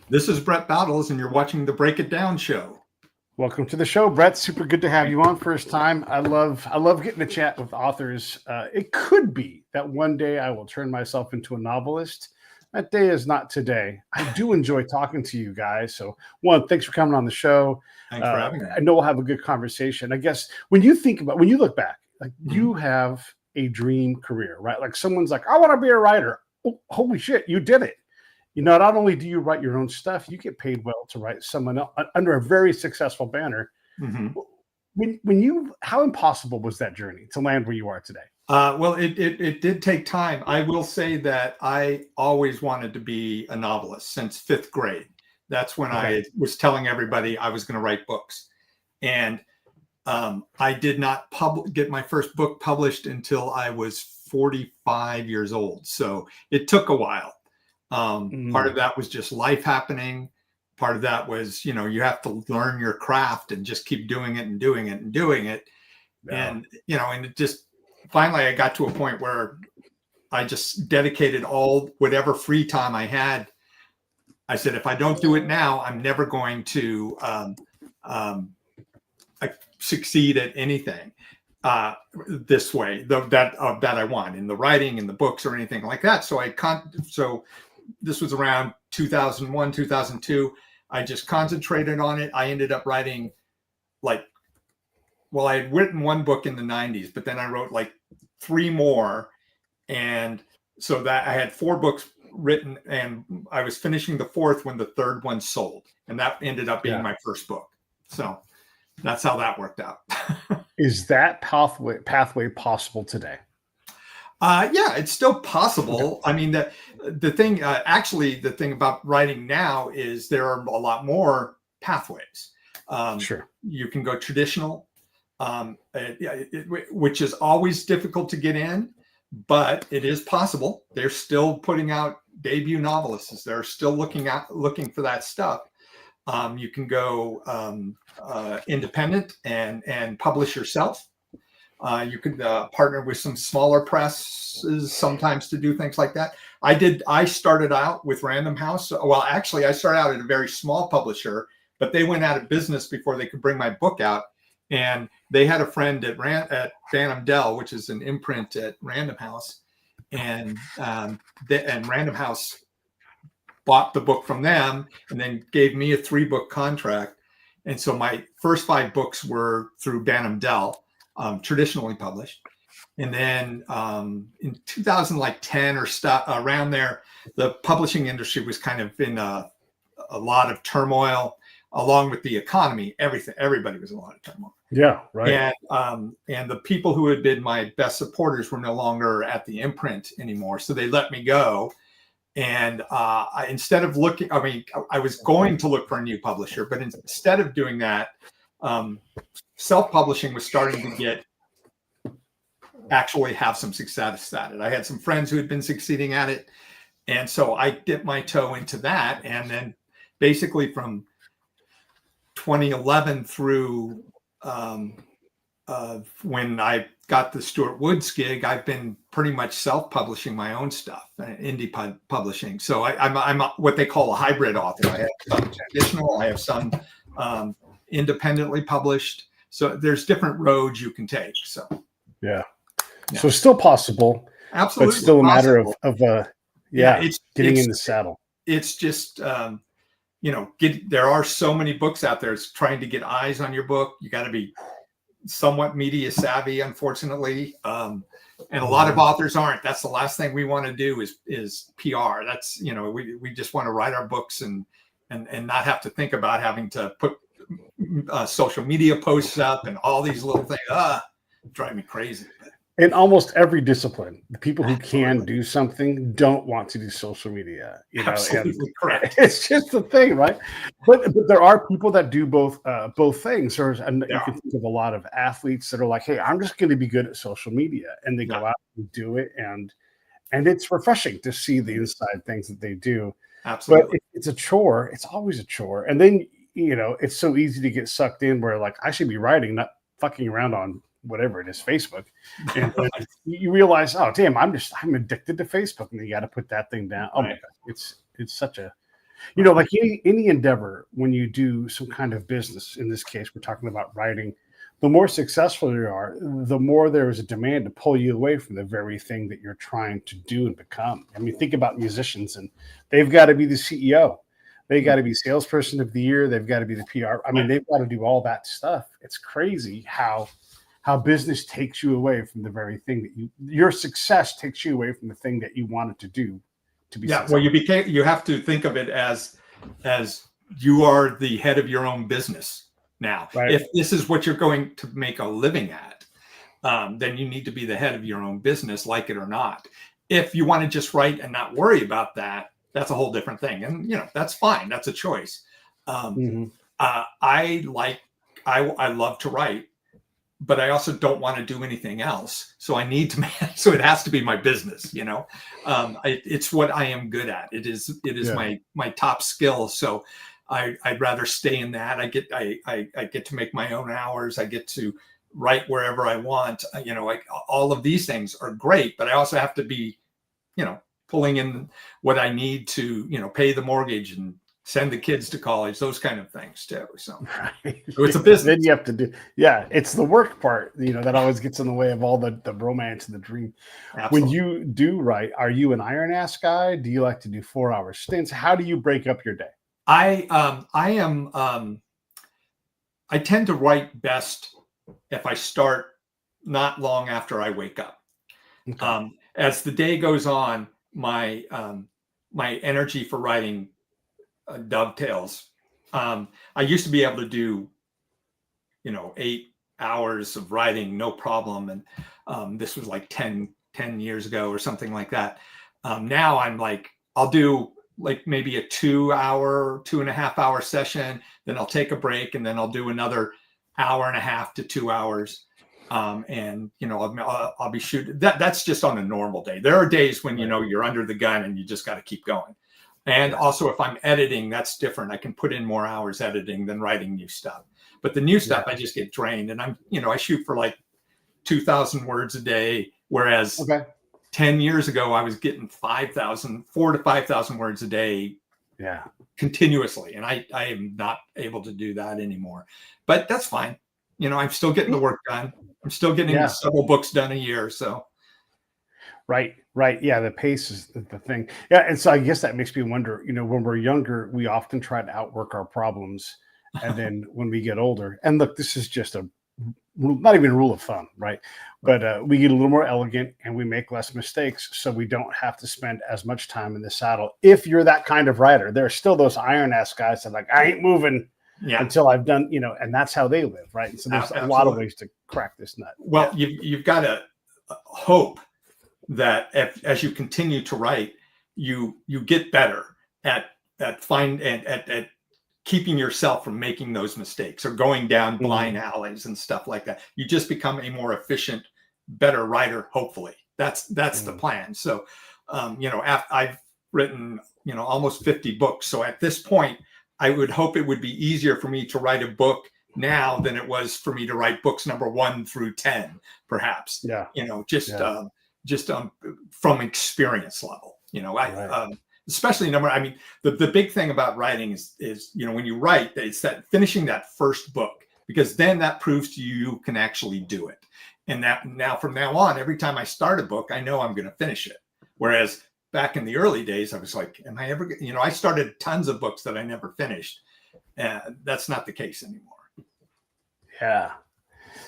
This is Brett Battles, and you're watching the Break It Down show. Welcome to the show, Brett. Super good to have you on first time. I love getting to chat with authors. It could be that one day I will turn myself into a novelist. That day is not today. I do enjoy talking to you guys. So, one, thanks for coming on the show. Thanks for having me. I know we'll have a good conversation. I guess when you look back, like you have a dream career, right? Like someone's like, I want to be a writer. Oh, holy shit, you did it. You know, not only do you write your own stuff, you get paid well to write someone else under a very successful banner. How impossible was that journey to land where you are today? Well, it did take time. I will say that I always wanted to be a novelist since 5th grade. That's when I was telling everybody I was going to write books. And I did not get my first book published until I was 45 years old. So it took a while. Part of that was just life happening. Part of that was, you have to learn your craft and just keep doing it and doing it and doing it. Yeah. And, and it just, finally I got to a point where I just dedicated whatever free time I had. I said, if I don't do it now, I'm never going to succeed at anything this way that I want in the writing, in the books, or anything like that. So this was around 2001, 2002. I just concentrated on it. I ended up writing I had written one book in the 90s, but then I wrote 3 more. And so that I had 4 books written, and I was finishing the 4th when the 3rd one sold. And that ended up being my first book. So that's how that worked out. Is that pathway possible today? Yeah, it's still possible. Okay. I mean, the thing about writing now is there are a lot more pathways. Sure. You can go traditional, which is always difficult to get in, but it is possible. They're still putting out debut novelists. They're still looking for that stuff. You can go independent and publish yourself. You could partner with some smaller presses sometimes to do things like that. I started out with Random House. Well, actually, I started out at a very small publisher, but they went out of business before they could bring my book out. And they had a friend at Bantam Dell, which is an imprint at Random House. And Random House bought the book from them and then gave me a 3-book contract. And so my first 5 books were through Bantam Dell. Traditionally published. And then in 2010 or around there, the publishing industry was kind of in a lot of turmoil, along with the economy. Everybody was in a lot of turmoil. Yeah, right. And the people who had been my best supporters were no longer at the imprint anymore, so they let me go. And instead of looking, I was going to look for a new publisher, but instead of doing that, self-publishing was starting to actually have some success at it. I had some friends who had been succeeding at it. And so I dipped my toe into that. And then basically from 2011 through when I got the Stuart Woods gig, I've been pretty much self-publishing my own stuff, indie publishing. So I'm what they call a hybrid author. I have some traditional, I have some independently published. So there's different roads you can take. So yeah. So it's still possible. Absolutely. But still a matter of it's getting in the saddle. It's just there are so many books out there. It's trying to get eyes on your book. You got to be somewhat media savvy, unfortunately. And a lot of authors aren't. That's the last thing we want to do is PR. That's, we just want to write our books and not have to think about having to put social media posts up and all these little things. Drive me crazy. In almost every discipline, the people who can do something don't want to do social media. Absolutely correct. It's just the thing, right? But there are people that do both things. And you can think of a lot of athletes that are like, "Hey, I'm just going to be good at social media," and they go out and do it, and it's refreshing to see the inside things that they do. Absolutely, but it's a chore. It's always a chore, and then it's so easy to get sucked in where I should be writing, not fucking around on whatever it is, Facebook. And you realize, oh damn, I'm addicted to Facebook, and you got to put that thing down. Oh my God. It's such a You know, like any endeavor, when you do some kind of business, in this case, we're talking about writing, the more successful you are, the more there is a demand to pull you away from the very thing that you're trying to do and become. I mean, think about musicians, and they've got to be the CEO. They got to be salesperson of the year. They've got to be the PR. I mean, they've got to do all that stuff. It's crazy how business takes you away from the very thing that your success takes you away from the thing that you wanted to do to be successful. Well, you have to think of it as you are the head of your own business now. Right. If this is what you're going to make a living at, then you need to be the head of your own business, like it or not. If you want to just write and not worry about that, that's a whole different thing. And, that's fine. That's a choice. I love to write, but I also don't want to do anything else. So I need to, so it has to be my business, it's what I am good at. It is my top skill. So I'd rather stay in that. I get to make my own hours. I get to write wherever I want. All of these things are great, but I also have to be, pulling in what I need to, pay the mortgage and send the kids to college, those kind of things too. So, so it's a business. Then you have to do, it's the work part, that always gets in the way of all the romance and the dream. Absolutely. When you do write, are you an iron ass guy? Do you like to do 4-hour stints? How do you break up your day? I tend to write best if I start not long after I wake up. Okay. As the day goes on, my energy for writing dovetails. I used to be able to do, 8 hours of writing, no problem. And this was like 10 years ago or something like that. Now I'm like, I'll do like maybe a 2.5 hour session. Then I'll take a break and then I'll do another 1.5 to 2 hours. And I'll be shooting that's just on a normal day. There are days when, you're under the gun and you just got to keep going. And also if I'm editing, that's different. I can put in more hours editing than writing new stuff, but the new stuff, I just get drained and I shoot for like 2,000 words a day. Whereas 10 years ago, I was getting 4,000 to 5,000 words a day. Yeah. Continuously. And I am not able to do that anymore, but that's fine. I'm still getting the work done. I'm still getting several books done a year. So. Right. Yeah. The pace is the thing. Yeah. And so I guess that makes me wonder, when we're younger, we often try to outwork our problems. And then when we get older, and look, this is just not even a rule of thumb, right? But we get a little more elegant and we make less mistakes. So we don't have to spend as much time in the saddle. If you're that kind of writer, there are still those iron ass guys that are like, I ain't moving until I've done, and that's how they live. Right. And so there's a lot of ways to crack this nut. Well, you've got to hope that as you continue to write, you get better at keeping yourself from making those mistakes or going down blind alleys and stuff like that. You just become a more efficient, better writer. Hopefully that's the plan. So, I've written, almost 50 books. So at this point, I would hope it would be easier for me to write a book now than it was for me to write books number 1 through 10, perhaps. Yeah. Just from experience level, especially the big thing about writing is when you write, it's that finishing that first book, because then that proves to you can actually do it. And that now from now on, every time I start a book, I know I'm going to finish it. Whereas back in the early days, I was like, am I ever, I started tons of books that I never finished. And that's not the case anymore. Yeah.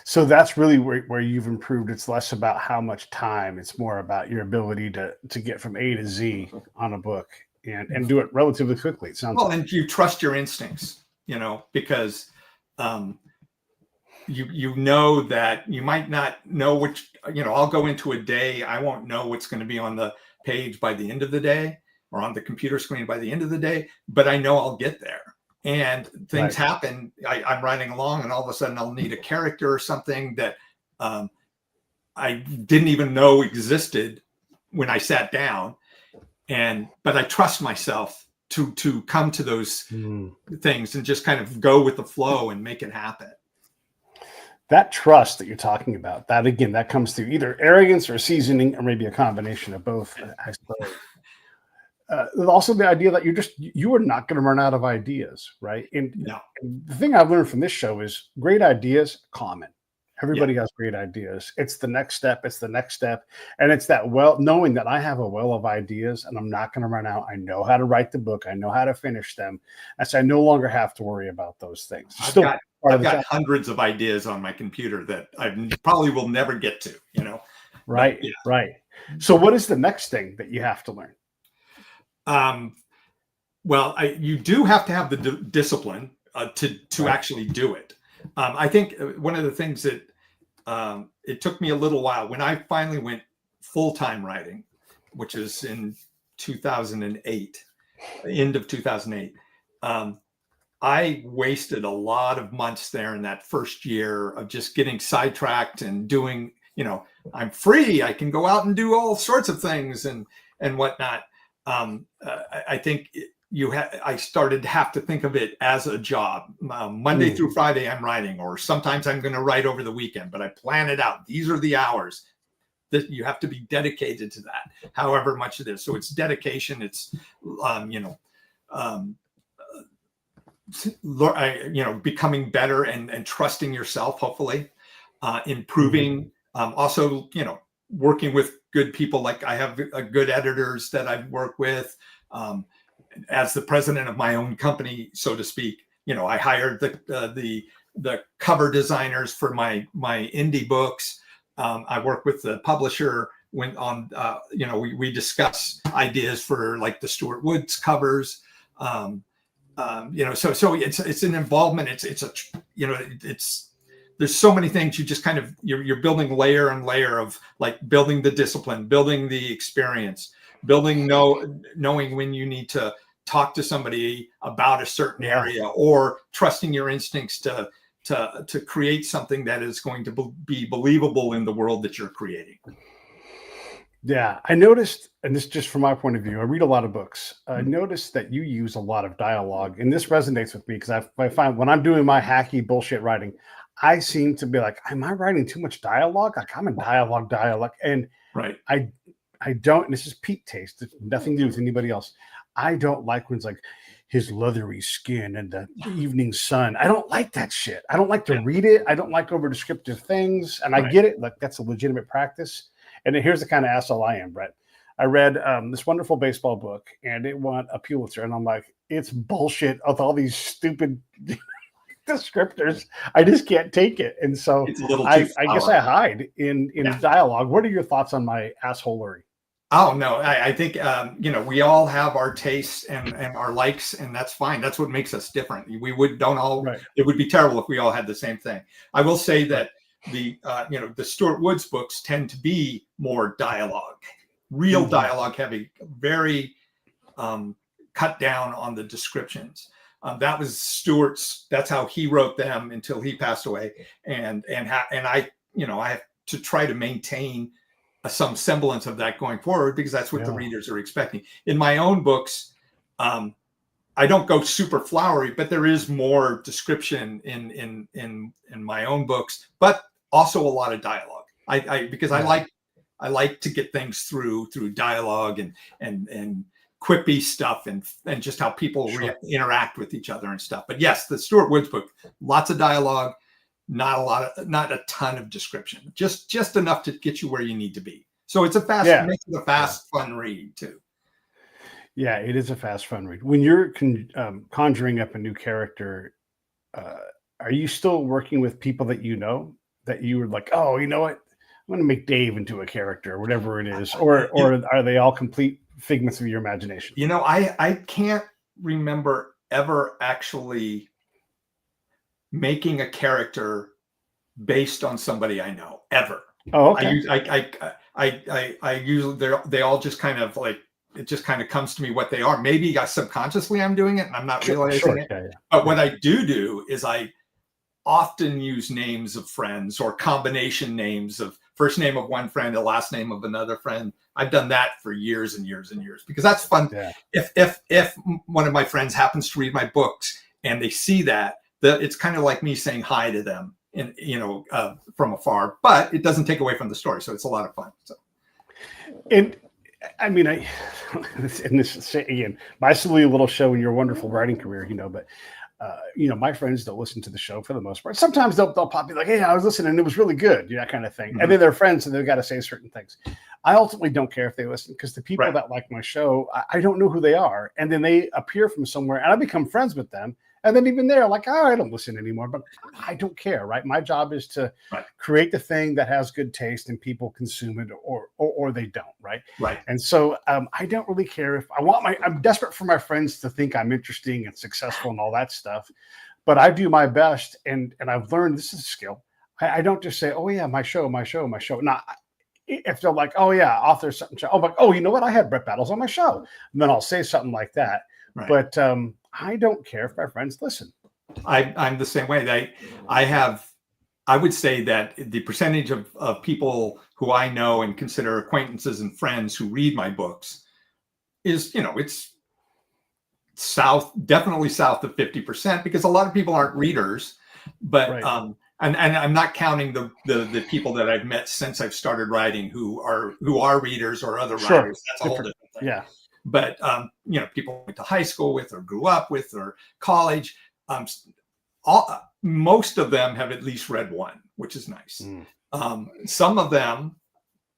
So that's really where you've improved. It's less about how much time. It's more about your ability to get from A to Z on a book and do it relatively quickly. It sounds and you trust your instincts, because you know that you might not know which, I'll go into a day. I won't know what's going to be on the page by the end of the day or on the computer screen by the end of the day, but I know I'll get there. And things happen. I'm writing along and all of a sudden I'll need a character or something that I didn't even know existed when I sat down. But I trust myself to come to those things and just kind of go with the flow and make it happen. That trust that you're talking about, that comes through either arrogance or seasoning or maybe a combination of both, I suppose. also the idea that you are not going to run out of ideas, right? And the thing I've learned from this show is great ideas common. Everybody has great ideas. It's the next step. It's the next step. And it's that knowing that I have a well of ideas and I'm not going to run out. I know how to write the book. I know how to finish them. And so I no longer have to worry about those things. I've got hundreds of ideas on my computer that I probably will never get to, Right. Right. So what is the next thing that you have to learn? Well, you do have to have the discipline to actually do it. I think one of the things that it took me a little while when I finally went full-time writing, which is in 2008, end of 2008. I wasted a lot of months there in that first year of just getting sidetracked and doing, I'm free. I can go out and do all sorts of things and whatnot. I think I started to have to think of it as a job. Monday through Friday, I'm writing, or sometimes I'm going to write over the weekend, but I plan it out. These are the hours that you have to be dedicated to that, however much it is. So it's dedication. It's, becoming better and trusting yourself, hopefully, improving, also, working with good people. Like I have good editors that I've worked with, as the president of my own company, so to speak. I hired the cover designers for my indie books. I work with the publisher when we discuss ideas for like the Stuart Woods covers. So it's an involvement. There's so many things. You just kind of, you're building layer and layer of like building the discipline, building the experience, knowing when you need to talk to somebody about a certain area, or trusting your instincts to create something that is going to be believable in the world that you're creating. Yeah, I noticed, and this is just from my point of view, I read a lot of books. I noticed that you use a lot of dialogue, and this resonates with me because I find when I'm doing my hacky bullshit writing, I seem to be like, am I writing too much dialogue? Like I'm in dialogue, and right. I don't, and this is Pete taste, it's nothing to do with anybody else. I don't like when it's like his leathery skin and the evening sun. I don't like that shit. I don't like to read it. I don't like over descriptive things. And I get it. Like that's a legitimate practice. And here's the kind of asshole I am, Brett. I read this wonderful baseball book and it won a Pulitzer. And I'm like, it's bullshit with all these stupid descriptors. I just can't take it. And so I guess I hide in dialogue. What are your thoughts on my assholery? Oh, no, I think, we all have our tastes and our likes, and that's fine. That's what makes us different. It would be terrible if we all had the same thing. I will say that the Stuart Woods books tend to be more dialogue, real dialogue heavy, very cut down on the descriptions. That was Stuart's, that's how he wrote them until he passed away. And I have to try to maintain some semblance of that going forward because that's what the readers are expecting. In my own books, I don't go super flowery, but there is more description in my own books, but also a lot of dialogue. Because I like to get things through dialogue and quippy stuff and just how people interact with each other and stuff. But yes, the Stuart Woods book, lots of dialogue. Not a ton of description, just enough to get you where you need to be. So it's makes it a fast, fun read too. Yeah, it is a fast, fun read. When you're conjuring up a new character, are you still working with people that that you were like, oh, you know what, I'm going to make Dave into a character or whatever it is, or are they all complete figments of your imagination? I can't remember ever actually making a character based on somebody I know ever. Oh, okay. I usually they all just kind of like, it just kind of comes to me what they are. Maybe subconsciously I'm doing it and I'm not realizing it. Yeah. But what I do is I often use names of friends or combination names of first name of one friend, the last name of another friend. I've done that for years and years and years because that's fun. Yeah. If one of my friends happens to read my books and they see that it's kind of like me saying hi to them and from afar, but it doesn't take away from the story. So it's a lot of fun. So. And I mean, and this again, my silly little show in your wonderful writing career, but my friends don't listen to the show for the most part. Sometimes they'll pop me like, "Hey, I was listening and it was really good," that kind of thing. Mm-hmm. And then they're friends and they've got to say certain things. I ultimately don't care if they listen, because the people that like my show, I don't know who they are, and then they appear from somewhere, and I become friends with them. And then even they're like, "Oh, I don't listen anymore," but I don't care, right? My job is to create the thing that has good taste and people consume it, or they don't, right? Right. And so I don't really care if I'm desperate for my friends to think I'm interesting and successful and all that stuff, but I do my best, and I've learned this is a skill. I don't just say, "Oh yeah, my show." Now, if they're like, "Oh yeah, author something," I'm like, "Oh, you know what? I had Brett Battles on my show," and then I'll say something like that. Right. But I don't care if my friends listen. I'm the same way. I would say that the percentage of people who I know and consider acquaintances and friends who read my books is, it's definitely south of 50%, because a lot of people aren't readers, but and I'm not counting the people that I've met since I've started writing who are readers or other writers. That's a whole different thing. Yeah. But people went to high school with, or grew up with, or college, most of them have at least read one, which is nice. Some of them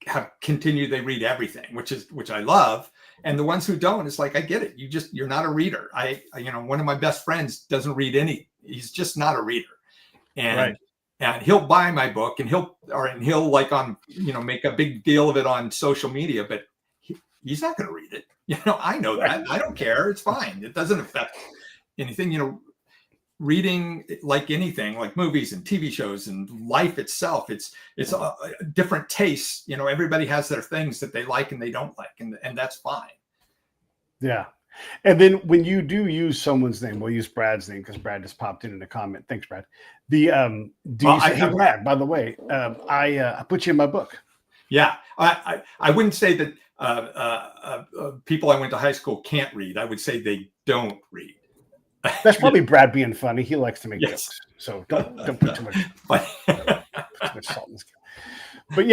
have continued, they read everything, which I love. And the ones who don't, it's like, I get it. You're not a reader. One of my best friends doesn't read any. He's just not a reader. And he'll buy my book, and he'll like make a big deal of it on social media, but he's not going to read it. I know that. I don't care. It's fine. It doesn't affect anything. Reading, like anything, like movies and TV shows and life itself, it's a different tastes. Everybody has their things that they like and they don't like, and that's fine. Yeah. And then when you do use someone's name, we'll use Brad's name because Brad just popped in a comment. Thanks, Brad. Hey, Brad, by the way, I put you in my book. Yeah. I wouldn't say that people I went to high school can't read. I would say they don't read. That's probably Brad being funny. He likes to make jokes, so don't put too much salt in this. But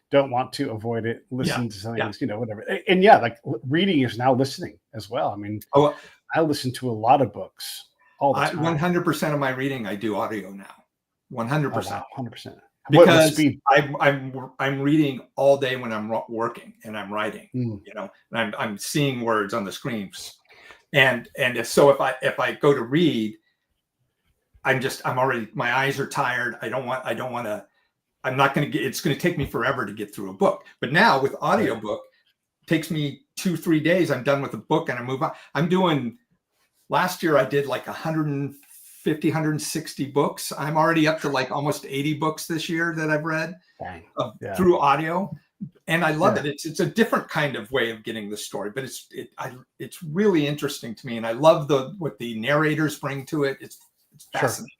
don't want to avoid it. Listen to some things, whatever. And like reading is now listening as well. I mean, I listen to a lot of books all the time. 100% of my reading I do audio now. 100%. 100%. Because I'm reading all day when I'm working and I'm writing, and I'm seeing words on the screens, and so if I go to read, I'm already, my eyes are tired. I'm not going to get. It's going to take me forever to get through a book. But now with audiobook, it takes me 2-3 days. I'm done with the book and I move on. Last year I did like 160 books. I'm already up to like almost 80 books this year that I've read through audio, and I love it. It's a different kind of way of getting the story, but it's really interesting to me, and I love what the narrators bring to it. It's fascinating.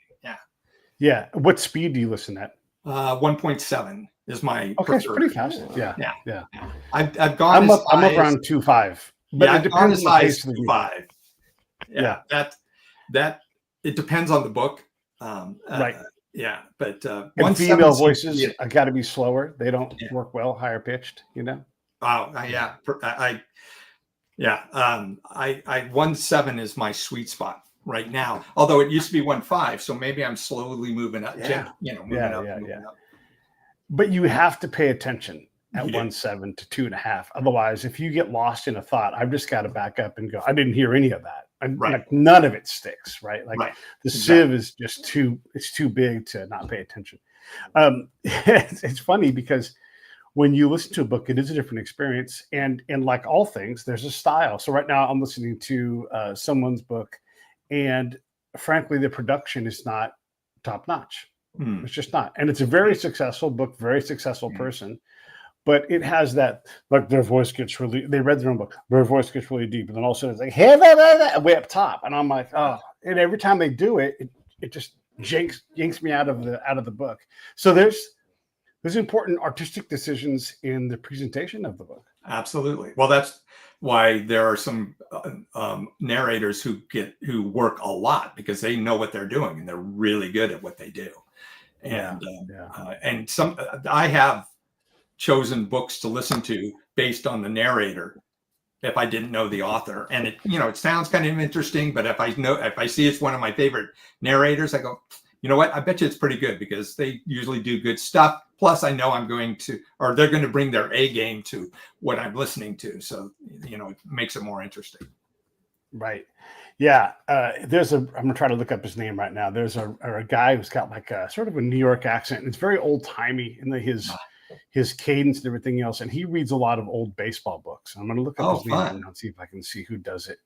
Yeah. What speed do you listen at? 1.7 is my okay. It's pretty fast. Yeah. I've gone. I'm up around 2.5. But it depends on the pace of the 2.5. That. It depends on the book. Yeah. But and female voices got to be slower. They don't work well, higher pitched, Oh, yeah. 1.7 is my sweet spot right now. Although it used to be 1.5. So maybe I'm slowly moving up. Moving up. But you have to pay attention at 1.7 to 2.5. Otherwise, if you get lost in a thought, I've just got to back up and go, I didn't hear any of that. Like none of it sticks, right? Like the sieve is just too big to not pay attention. It's funny because when you listen to a book, it is a different experience. And like all things, there's a style. So right now I'm listening to someone's book, and frankly, the production is not top notch. It's just not. And it's a very successful book, very successful person. But it has that, like their voice gets really, they read their own book, their voice gets really deep. And then all of a sudden it's like, hey, way up top. And I'm like, oh, and every time they do it, it just yanks me out of the book. So there's important artistic decisions in the presentation of the book. Absolutely. Well, that's why there are some narrators who work a lot, because they know what they're doing and they're really good at what they do. And and some I have chosen books to listen to based on the narrator if I didn't know the author. And it, it sounds kind of interesting, but if I see it's one of my favorite narrators, I go, you know what? I bet you it's pretty good because they usually do good stuff. Plus, I know they're going to bring their A game to what I'm listening to. So, it makes it more interesting. Right. Yeah. I'm going to try to look up his name right now. There's a guy who's got like a sort of a New York accent. And it's very old timey in his cadence and everything else. And he reads a lot of old baseball books. I'm going to look up his name right now and see if I can see who does it.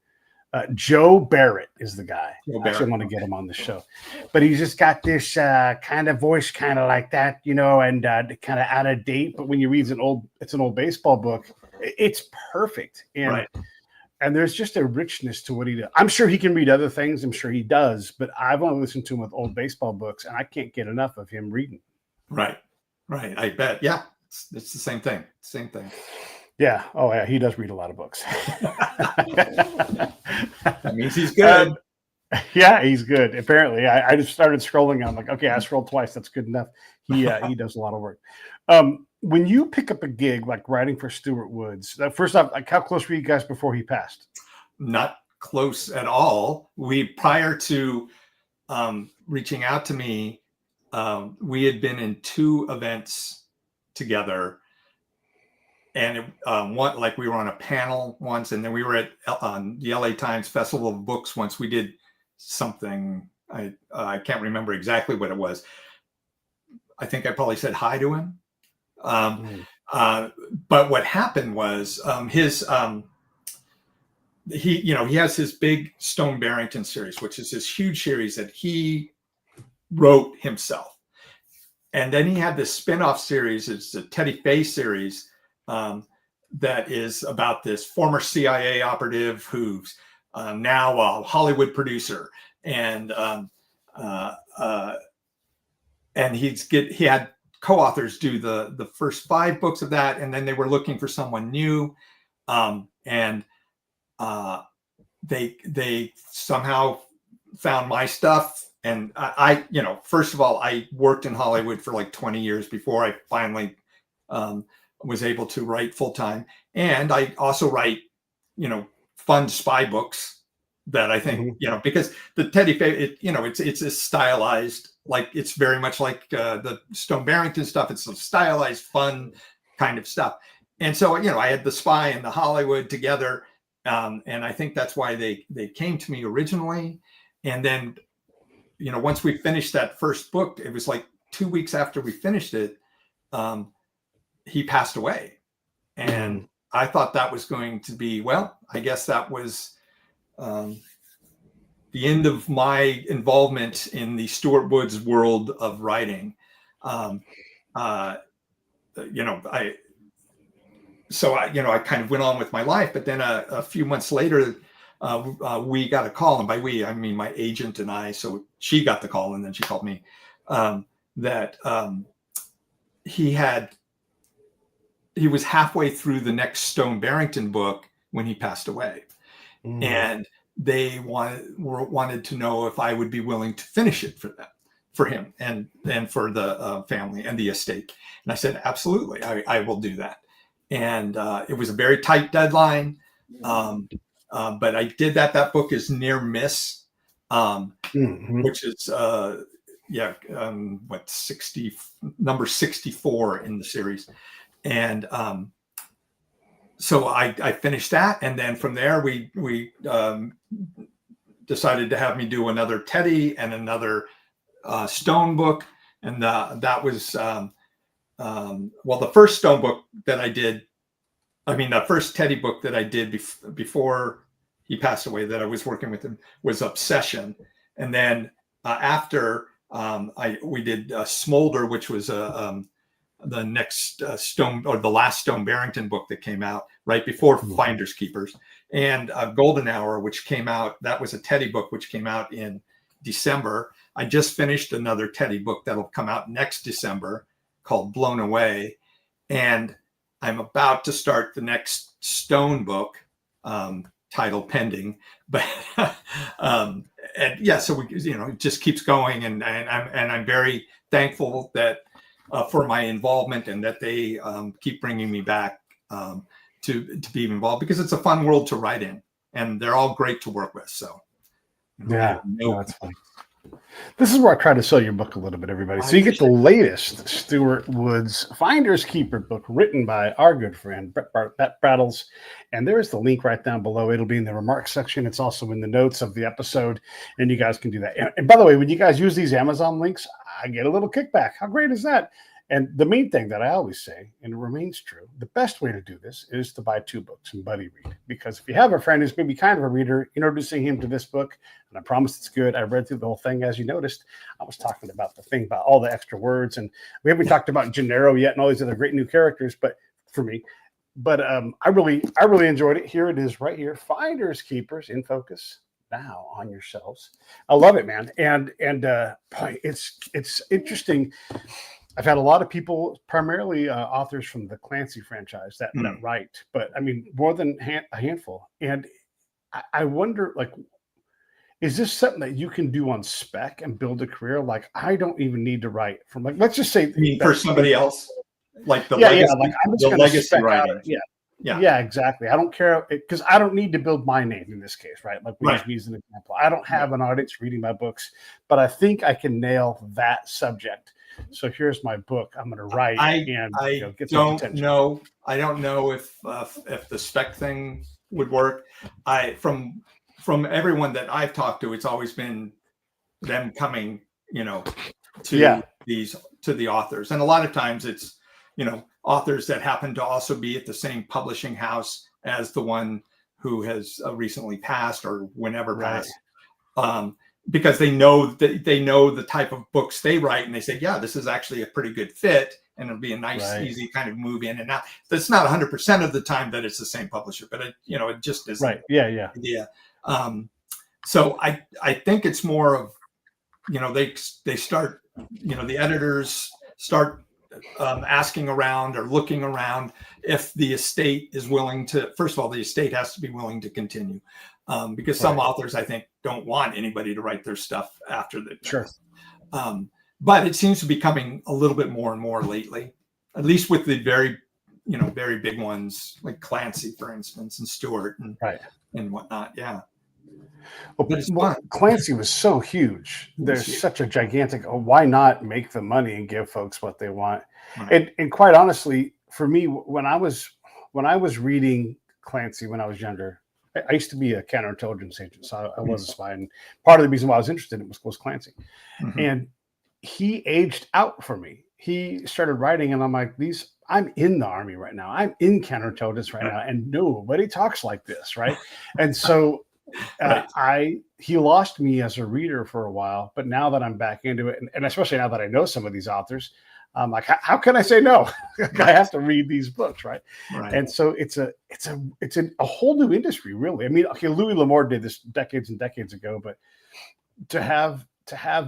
Joe Barrett is the guy. I actually want to get him on the show, but he's just got this kind of voice, kind of like that, and kind of out of date. But when you read it's an old baseball book, it's perfect. And there's just a richness to what he does. I'm sure he can read other things. I'm sure he does, but I've only listened to him with old baseball books, and I can't get enough of him reading. Right. I bet. Yeah. It's the same thing. Yeah. Oh, yeah. He does read a lot of books. That means he's good. Yeah, he's good. Apparently, I just started scrolling. I'm like, okay, I scrolled twice. That's good enough. He does a lot of work. When you pick up a gig like writing for Stuart Woods, first off, like how close were you guys before he passed? Not close at all. Prior to reaching out to me, we had been in 2 events together. And we were on a panel once, and then we were at the LA Times Festival of Books once. We did something, I can't remember exactly what it was. I think I probably said hi to him. But what happened was he has his big Stone Barrington series, which is this huge series that he wrote himself. And then he had this spin-off series. It's the Teddy Fay series. That is about this former CIA operative who's now a Hollywood producer, and he had co-authors do the first 5 books of that, and then they were looking for someone new, and they somehow found my stuff. And I first of all, I worked in Hollywood for like 20 years before I finally was able to write full time. And I also write, fun spy books that I think, because the Teddy Fay, it's a stylized, like it's very much like the Stone Barrington stuff. It's a stylized, fun kind of stuff. And so, I had the spy and the Hollywood together. And I think that's why they came to me originally. And then, once we finished that first book, it was like 2 weeks after we finished it, he passed away. And I thought that was going to be, I guess that was the end of my involvement in the Stuart Woods world of writing. I kind of went on with my life, but then a few months later, we got a call, and by we, I mean my agent and I. So she got the call, and then she called me, that he was halfway through the next Stone Barrington book when he passed away. And they wanted to know if I would be willing to finish it for him and for the family and the estate. And I said, absolutely, I will do that. And it was a very tight deadline. But I did that. That book is near miss, which is number 64 in the series. And so I finished that, and then from there we decided to have me do another Teddy and another Stone book, and that was the first Stone book that I did. I mean, the first Teddy book that I did before he passed away, that I was working with him, was Obsession, and then after we did Smolder, which was the next Stone, or the last Stone Barrington book that came out right before Finders Keepers, and Golden Hour, which came out. That was a Teddy book, which came out in December. I just finished another Teddy book that'll come out next December called Blown Away, and I'm about to start the next Stone book, title pending, but and yeah, so we, it just keeps going, and I'm very thankful that for my involvement, and that they keep bringing me back to be involved, because it's a fun world to write in, and they're all great to work with. So yeah, no, that's funny. This is where I try to sell your book a little bit, everybody. So you get the latest Stuart Woods Finders Keeper book, written by our good friend Brett Brattles, and there is the link right down below. It'll be in the remarks section. It's also in the notes of the episode, and you guys can do that. And by the way, when you guys use these Amazon links, I get a little kickback. How great is that? And the main thing that I always say, and it remains true, the best way to do this is to buy 2 books and buddy read. Because if you have a friend who's maybe kind of a reader, introducing him to this book, and I promise it's good. I read through the whole thing, as you noticed. I was talking about the thing about all the extra words, and we haven't talked about Gennaro yet and all these other great new characters, but for me. But I really enjoyed it. Here it is right here. Finders Keepers in focus now on your shelves. I love it, man. And boy, it's interesting. I've had a lot of people, primarily authors from the Clancy franchise, that write, but I mean, more than a handful. And I wonder, like, is this something that you can do on spec and build a career? Like, I don't even need to write from, like, let's just say for somebody else, like the legacy, like I'm just the legacy writing. Yeah, exactly. I don't care, because I don't need to build my name in this case, right? Like, we use me as an example. I don't have an audience reading my books, but I think I can nail that subject. So here's my book. I'm going to write get some attention. I don't know if the spec thing would work. From everyone that I've talked to, it's always been them coming, to the authors, and a lot of times it's authors that happen to also be at the same publishing house as the one who has recently passed or whenever passed. Because they know the type of books they write, and they say, yeah, this is actually a pretty good fit, and it'll be a nice, easy kind of move in and out. That's not 100% of the time that it's the same publisher, but it just is right. Yeah. So I think it's more of, they start, the editors start asking around or looking around if the estate is willing to. First of all, the estate has to be willing to continue. Because some authors, I think, don't want anybody to write their stuff after the but it seems to be coming a little bit more and more lately, at least with the very big ones like Clancy, for instance, and Stuart and whatnot. Yeah. Well, Clancy was so huge. There's such a gigantic, why not make the money and give folks what they want? And quite honestly, for me, when I was reading Clancy when I was younger, I used to be a counterintelligence agent, so I was a spy. And part of the reason why I was interested in it was Clancy. And he aged out for me. He started writing, and I'm like, I'm in the Army right now. I'm in counterintelligence right now, and nobody talks like this, right? And so he lost me as a reader for a while, but now that I'm back into it, and especially now that I know some of these authors, I'm like, how can I say no? I have to read these books, right? And so it's a whole new industry, really. I mean, okay, Louis L'Amour did this decades and decades ago, but to have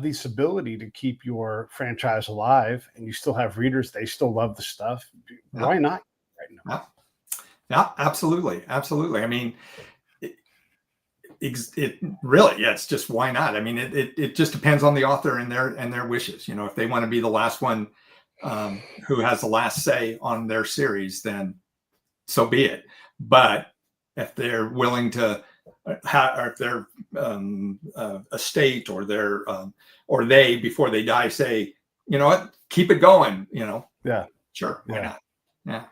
this ability to keep your franchise alive, and you still have readers, they still love the stuff. Why not? Right now? Yeah, absolutely. I mean, it really, it's just, why not? I mean, it just depends on the author and their wishes. If they want to be the last one who has the last say on their series, then so be it. But if they're willing to or if their estate or their or they, before they die, say, you know what, keep it going, sure, why not? Yeah.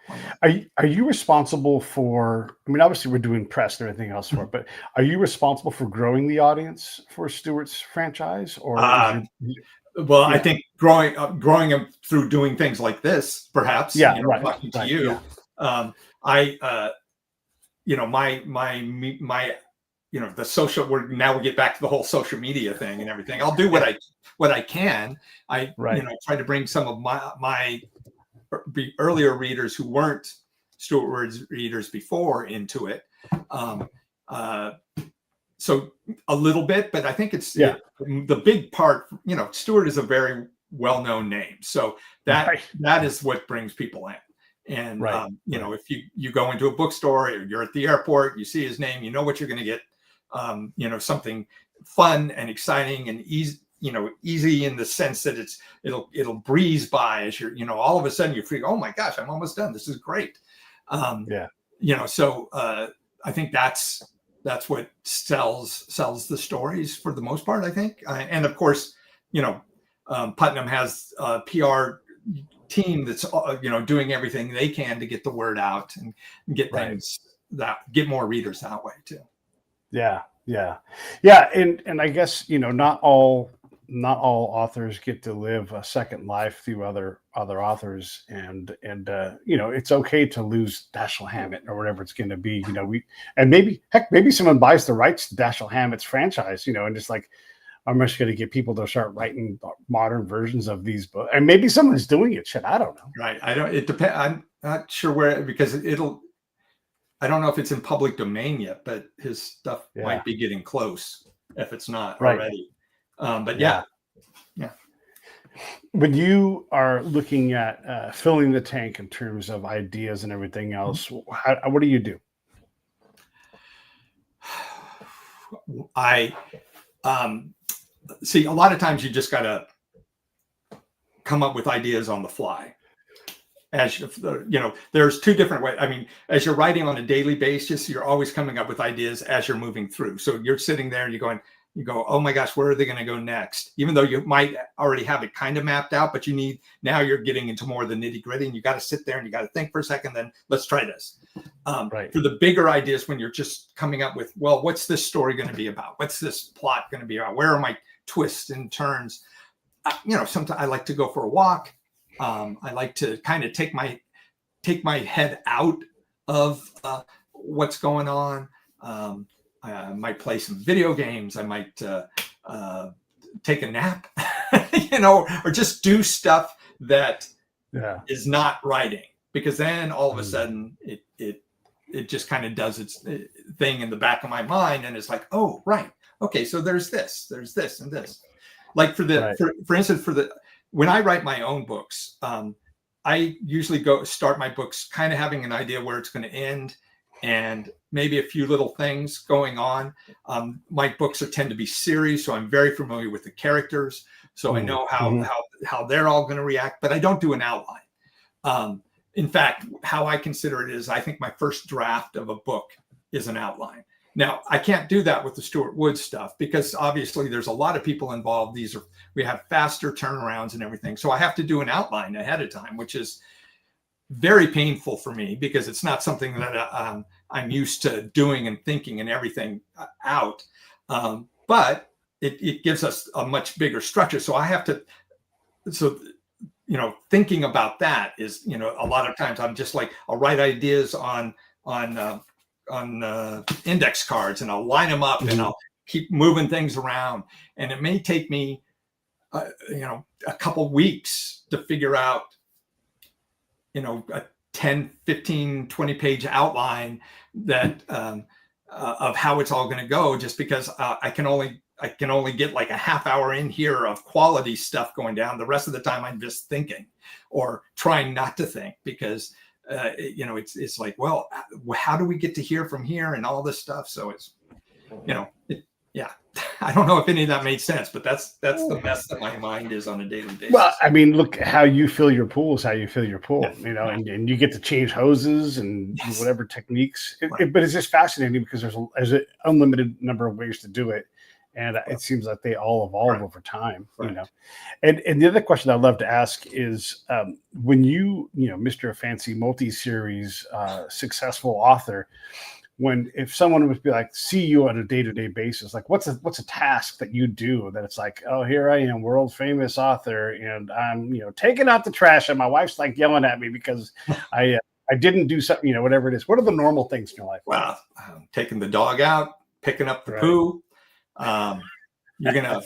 Are you responsible for, I mean, obviously we're doing press and everything else for it, but are you responsible for growing the audience for Stuart's franchise? Or I think growing them through doing things like this, perhaps. Talking to you. The social. Now we get back to the whole social media thing and everything. I'll do what I can. I try to bring some of my earlier readers who weren't Stuart Woods readers before into it. So a little bit, but I think it's the big part. Stuart is a very well-known name, so that is what brings people in. And if you go into a bookstore, or you're at the airport, you see his name, you know what you're going to get. Something fun and exciting and easy in the sense that it'll breeze by as you're, all of a sudden you feel, oh my gosh, I'm almost done. This is great. So I think that's what sells the stories for the most part, I think. And of course, Putnam has a PR team that's, doing everything they can to get the word out and get things get more readers that way too. Yeah. And I guess, not all authors get to live a second life through other authors, and it's okay to lose Dashiell Hammett or whatever it's going to be. Maybe someone buys the rights to Dashiell Hammett's franchise, and just like, I'm just going to get people to start writing modern versions of these books, and maybe someone's doing it. Shit, I don't know. Right. It depends. I'm not sure where, because I don't know if it's in public domain yet, but his stuff might be getting close if it's not already. But yeah. When you are looking at filling the tank in terms of ideas and everything else, what do you do? I see, a lot of times you just got to come up with ideas on the fly. As there's two different ways. I mean, as you're writing on a daily basis, you're always coming up with ideas as you're moving through. So you're sitting there and you go, oh my gosh, where are they going to go next? Even though you might already have it kind of mapped out, but now you're getting into more of the nitty gritty, and you got to sit there and you got to think for a second, then let's try this. For the bigger ideas, when you're just coming up with, well, what's this story going to be about? What's this plot going to be about? Where are my twists and turns? Sometimes I like to go for a walk. I like to kind of take my head out of what's going on. I might play some video games. I might take a nap, or just do stuff that is not writing, because then all of a sudden it just kind of does its thing in the back of my mind, and it's like, oh right, okay, so there's this, and this. Like for instance, when I write my own books, I usually start my books kind of having an idea where it's going to end, and maybe a few little things going on. My books tend to be series, so I'm very familiar with the characters, so I know how they're all going to react, but I don't do an outline. In fact, how I consider it is, I think my first draft of a book is an outline. Now, I can't do that with the Stuart Woods stuff, because obviously there's a lot of people involved. We have faster turnarounds and everything. So I have to do an outline ahead of time, which is very painful for me, because it's not something that I'm used to doing and thinking and everything out. But it gives us a much bigger structure. So I have to, thinking about that is, a lot of times I'm just like, I'll write ideas on index cards, and I'll line them up, and I'll keep moving things around, and it may take me a couple weeks to figure out a 10, 15, 20 page outline that of how it's all going to go, just because I can only get like a half hour in here of quality stuff going down. The rest of the time I'm just thinking or trying not to think, because it's like, well, how do we get to here from here and all this stuff? So it's, I don't know if any of that made sense, but that's the mess that my mind is on a daily basis. Well, I mean, look, how you fill your pool is how you fill your pool, and you get to change hoses and whatever techniques. But it's just fascinating, because there's an unlimited number of ways to do it. And it seems like they all evolve over time, And the other question I'd love to ask is, when Mr. Fancy multi-series successful author, if someone would be like, see you on a day-to-day basis, like what's a task that you do that it's like, oh, here I am, world famous author, and I'm taking out the trash, and my wife's like yelling at me because I didn't do something, whatever it is. What are the normal things in your life? Well, taking the dog out, picking up the poo. You're gonna,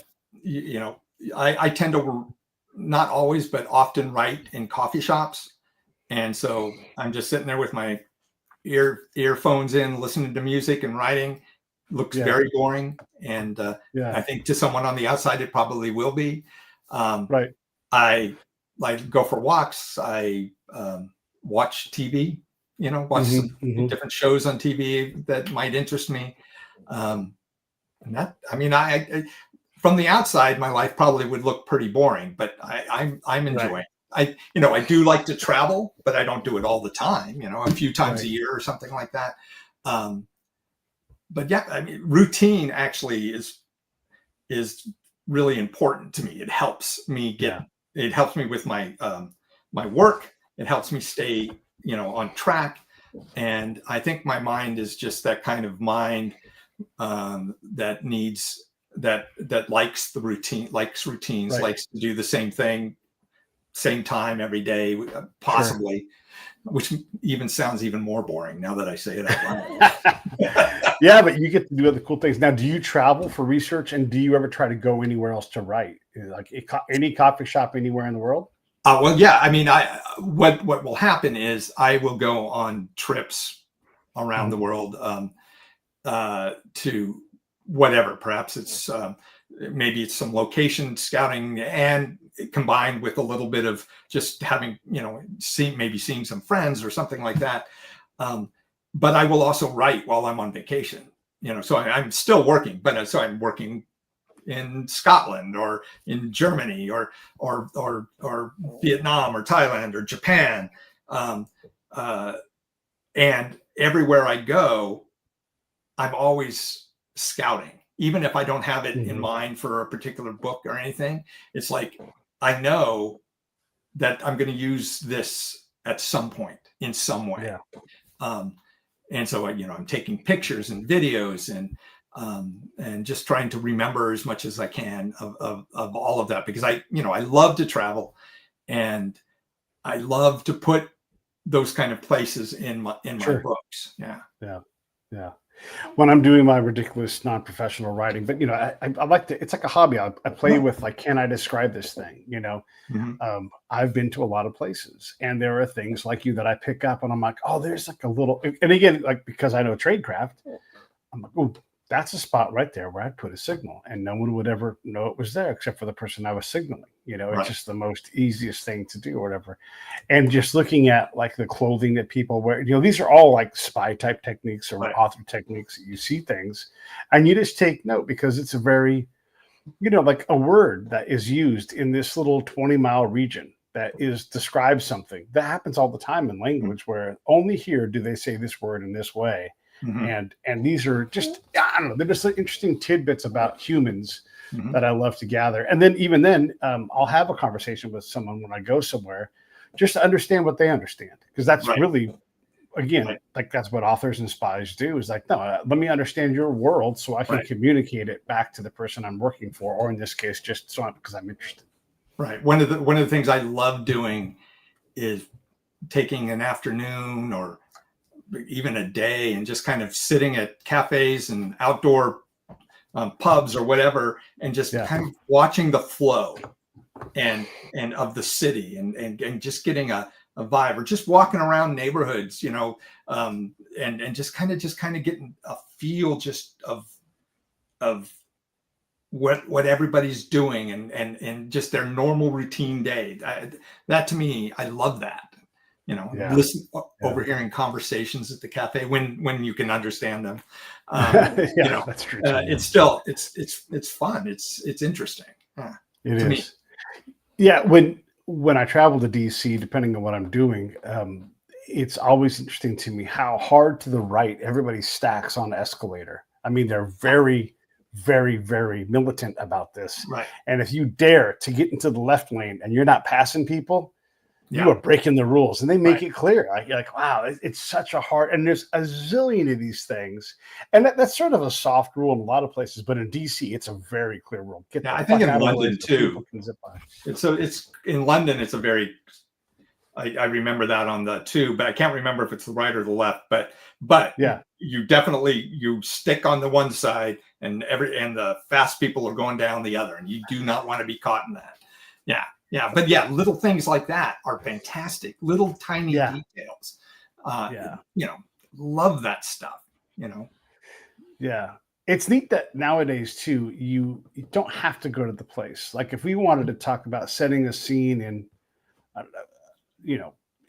I tend to, not always, but often write in coffee shops, and so I'm just sitting there with my earphones in, listening to music and writing. Looks very boring, and I think to someone on the outside it probably will be. I like go for walks. I watch TV, watch some different shows on TV that might interest me. And that, I mean, from the outside, my life probably would look pretty boring, but I'm enjoying. Right. I do like to travel, but I don't do it all the time. A few times Right. a year or something like that. But yeah, I mean, routine actually is really important to me. It helps me it helps me with my my work. It helps me stay, on track. And I think my mind is just that kind of mind that needs that likes the routine, likes routines, Right. likes to do the same thing, same time every day, possibly, which even sounds even more boring now that I say it out loud. Yeah, but you get to do other cool things. Now, do you travel for research, and do you ever try to go anywhere else to write? Like any coffee shop anywhere in the world? Well, yeah. I mean, what will happen is I will go on trips around the world to whatever. Perhaps it's maybe it's some location scouting, and combined with a little bit of just having, maybe seeing some friends or something like that. But I will also write while I'm on vacation. So I'm still working, but so I'm working in Scotland or in Germany or Vietnam or Thailand or Japan. And everywhere I go, I'm always scouting, even if I don't have it in mind for a particular book or anything. It's like, I know that I'm going to use this at some point in some way. And so, I'm taking pictures and videos and just trying to remember as much as I can of all of that, because I love to travel, and I love to put those kind of places in my books. Yeah. When I'm doing my ridiculous non-professional writing, but I like to. It's like a hobby. I play with, like, can I describe this thing? I've been to a lot of places, and there are things like you that I pick up, and I'm like, oh, there's like a little. And again, like, because I know tradecraft, I'm like, oh, that's a spot right there where I'd put a signal, and no one would ever know it was there except for the person I was signaling. It's just the most easiest thing to do, or whatever. And just looking at, like, the clothing that people wear, these are all like spy type techniques or author techniques. You see things, and you just take note, because it's a very, like a word that is used in this little 20-mile region that describes something that happens all the time in language, where only here do they say this word in this way. And these are just, I don't know, they're just like interesting tidbits about humans that I love to gather. And then even then, I'll have a conversation with someone when I go somewhere, just to understand what they understand, because that's really, again, like, that's what authors and spies do, is like, no, let me understand your world so I can communicate it back to the person I'm working for, or in this case, just because I'm interested. Right. One of the things I love doing is taking an afternoon or even a day and just kind of sitting at cafes and outdoor pubs or whatever, and just kind of watching the flow and of the city, and just getting a vibe, or just walking around neighborhoods, and just kind of getting a feel just of what everybody's doing, and just their normal routine day. That to me, I love that. Listen, overhearing conversations at the cafe when you can understand them. That's true. It's still it's fun. It's interesting. It is. Me. Yeah, when I travel to DC, depending on what I'm doing, it's always interesting to me how hard to the right everybody stacks on the escalator. I mean, they're very, very, very militant about this. Right. And if you dare to get into the left lane and you're not passing people, you are breaking the rules, and they make it clear. You're like, wow, it's such a hard, and there's a zillion of these things. And that's sort of a soft rule in a lot of places, but in DC, it's a very clear rule. I think in London too. It's in London, it's a very, I remember that on the tube, but I can't remember if it's the right or the left, but you definitely, you stick on the one side, and the fast people are going down the other, and you do not want to be caught in that. But little things like that are fantastic. Little tiny details. Love that stuff. Yeah. It's neat that nowadays too, you don't have to go to the place. Like, if we wanted to talk about setting a scene in,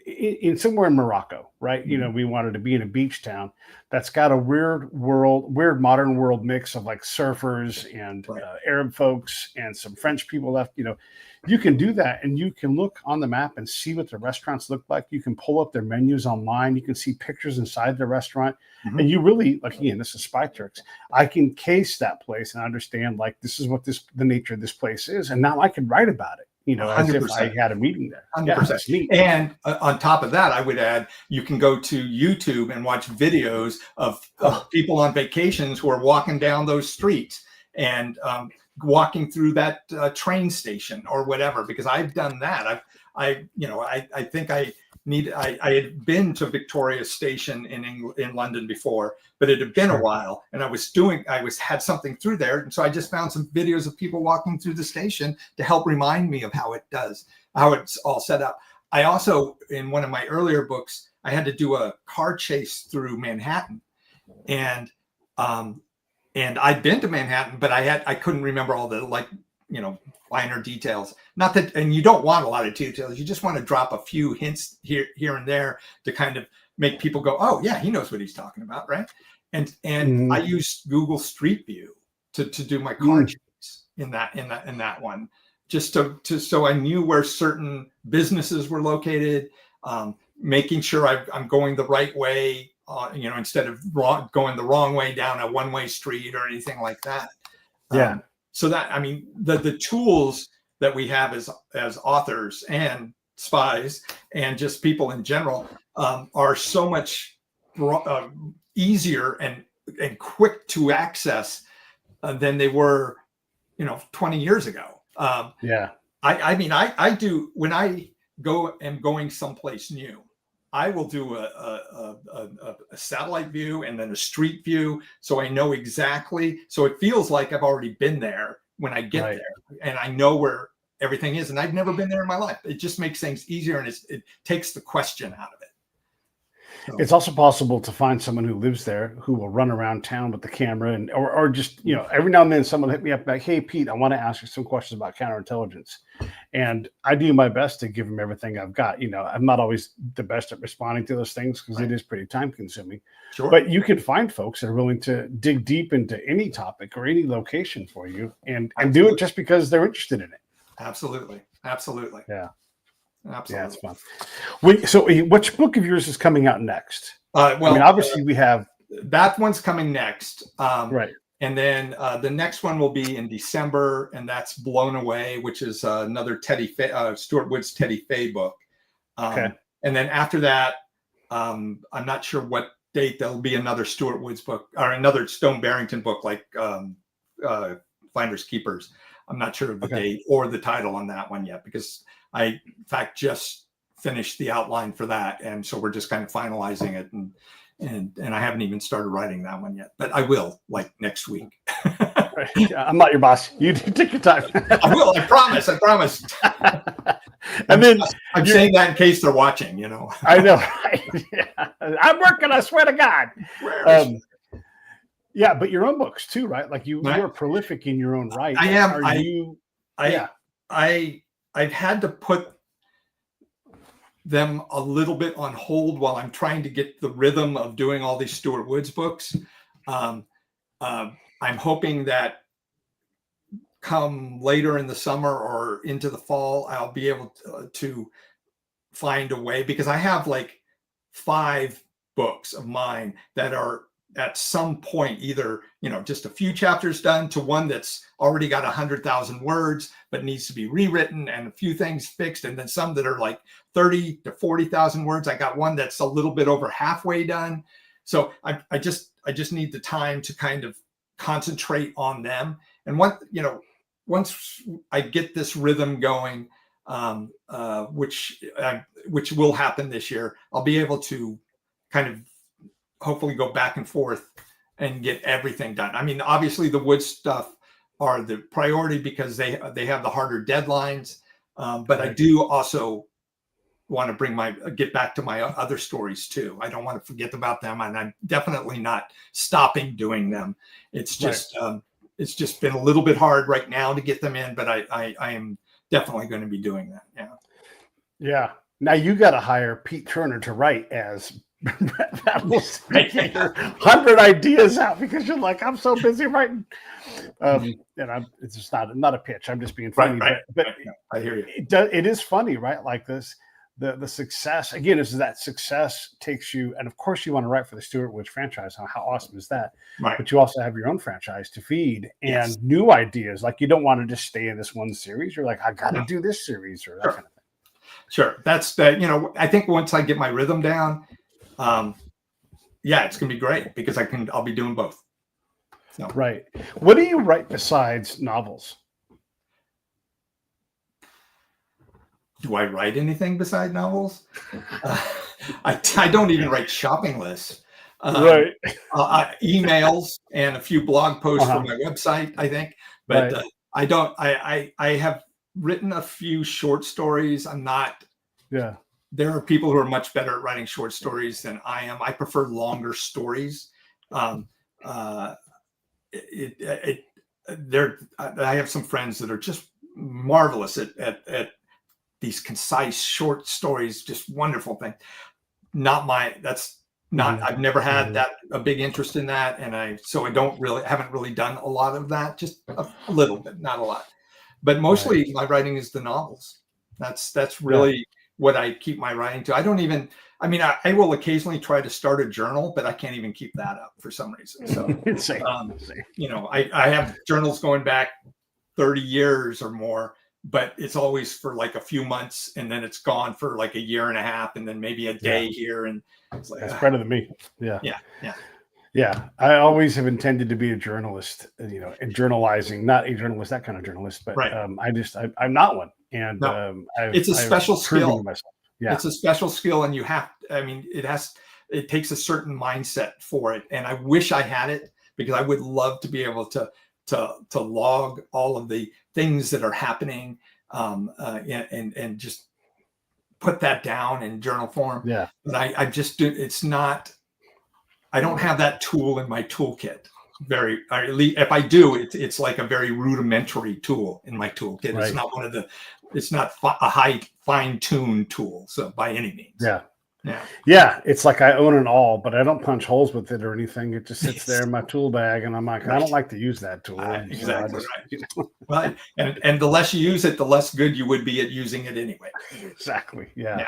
in somewhere in Morocco, right? You know, we wanted to be in a beach town that's got a weird modern world mix of like surfers and Arab folks and some French people left. You know, you can do that, and you can look on the map and see what the restaurants look like. You can pull up their menus online. You can see pictures inside the restaurant, and you really, like, again, this is Spy Turks. I can case that place and understand, like, this is what the nature of this place is, and now I can write about it. You know, 100%. As if I had a meeting there. 100%. Yeah, and on top of that, I would add, you can go to YouTube and watch videos of people on vacations who are walking down those streets and walking through that train station or whatever, because I've done that. I think I had been to Victoria Station in London before, but it had been a while, and I had something through there, and so I just found some videos of people walking through the station to help remind me of how it's all set up. I also, in one of my earlier books, I had to do a car chase through Manhattan, and I'd been to Manhattan, but I couldn't remember all the finer details. Not that, and you don't want a lot of details. You just want to drop a few hints here and there to kind of make people go, "Oh yeah, he knows what he's talking about," right? And I used Google Street View to do my car chase in that one, just so I knew where certain businesses were located, making sure I'm going the right way, instead of going the wrong way down a one-way street or anything like that. Yeah. So that, I mean, the tools that we have as authors and spies and just people in general are so much easier and quick to access than they were, 20 years ago. I do, when I am going someplace new, I will do a satellite view and then a street view, so I know exactly. So it feels like I've already been there when I get there, and I know where everything is. And I've never been there in my life. It just makes things easier, and it takes the question out of it. So. It's also possible to find someone who lives there who will run around town with the camera, and or just, every now and then someone hit me up like, "Hey Pete, I want to ask you some questions about counterintelligence," and I do my best to give them everything I've got. I'm not always the best at responding to those things because it is pretty time consuming. Sure. But you can find folks that are willing to dig deep into any topic or any location for you, and do it just because they're interested in it. Absolutely. Yeah. Absolutely. Yeah, it's fun. So which book of yours is coming out next? Obviously we have... That one's coming next. Right. And then the next one will be in December, and that's Blown Away, which is another Stuart Wood's Teddy Fay book. Okay. And then after that, I'm not sure what date there'll be another Stuart Wood's book or another Stone Barrington book, like Finders Keepers. I'm not sure of the date or the title on that one yet, because I, in fact, just finished the outline for that, and so we're just kind of finalizing it, and I haven't even started writing that one yet, but I will, like, next week. Yeah, I'm not your boss. You take your time. I will. I promise. And then I'm saying that in case they're watching. I know. Right? Yeah. I'm working. I swear to God. Yeah, but your own books too, right? Like you're prolific in your own right. I am. I've had to put them a little bit on hold while I'm trying to get the rhythm of doing all these Stuart Woods books. I'm hoping that come later in the summer or into the fall, I'll be able to find a way, because I have like 5 books of mine that are at some point either, just a few chapters done to one that's already got 100,000 words, but needs to be rewritten and a few things fixed. And then some that are like 30 to 40,000 words. I got one that's a little bit over halfway done. So I just need the time to kind of concentrate on them. And once I get this rhythm going, which will happen this year, I'll be able to kind of hopefully go back and forth and get everything done. I mean, obviously the Wood stuff are the priority because they have the harder deadlines. But I do also want to get back to my other stories too. I don't want to forget about them, and I'm definitely not stopping doing them. It's just it's just been a little bit hard right now to get them in, but I am definitely going to be doing that. Yeah. Yeah. Now you got to hire Pete Turner to write as that will get your 100 ideas out because you're like, I'm so busy writing. It's just not a pitch. I'm just being funny, but I hear you. It is funny, right? Like this, the success again is that success takes you, and of course you want to write for the Stuart Woods franchise. How awesome is that? Right. But you also have your own franchise to feed and new ideas. Like you don't want to just stay in this one series. You're like, I got to do this series or that kind of thing. Sure. That's that. I think once I get my rhythm down, it's gonna be great because I'll be doing both. So. Right. What do you write besides novels? Do I write anything besides novels? I don't even write shopping lists. Right. Emails and a few blog posts for my website, I think. But I don't. I have written a few short stories. I'm not. Yeah. There are people who are much better at writing short stories than I am. I prefer longer stories. I have some friends that are just marvelous at these concise short stories, just wonderful thing. I've never had a big interest in that. And haven't really done a lot of that, just a little bit, not a lot, but mostly my writing is the novels. That's really what I keep my writing to. I will occasionally try to start a journal, but I can't even keep that up for some reason. So, I have journals going back 30 years or more, but it's always for like a few months and then it's gone for like a year and a half and then maybe a day here. And it's like, that's better than me. Yeah. Yeah. I always have intended to be a journalist, and journalizing, not a journalist, that kind of journalist, but I'm not one. And it's a special skill. Yeah. It's a special skill. And it takes a certain mindset for it. And I wish I had it because I would love to be able to log all of the things that are happening and just put that down in journal form. Yeah. But I don't have that tool in my toolkit. If I do, it's like a very rudimentary tool in my toolkit. Right. It's not it's not a high fine-tuned tool. So by any means. Yeah. It's like I own it all, but I don't punch holes with it or anything. It just sits there in my tool bag, and I'm like, I don't like to use that tool. Exactly right. Well, and the less you use it, the less good you would be at using it anyway. Exactly. Yeah.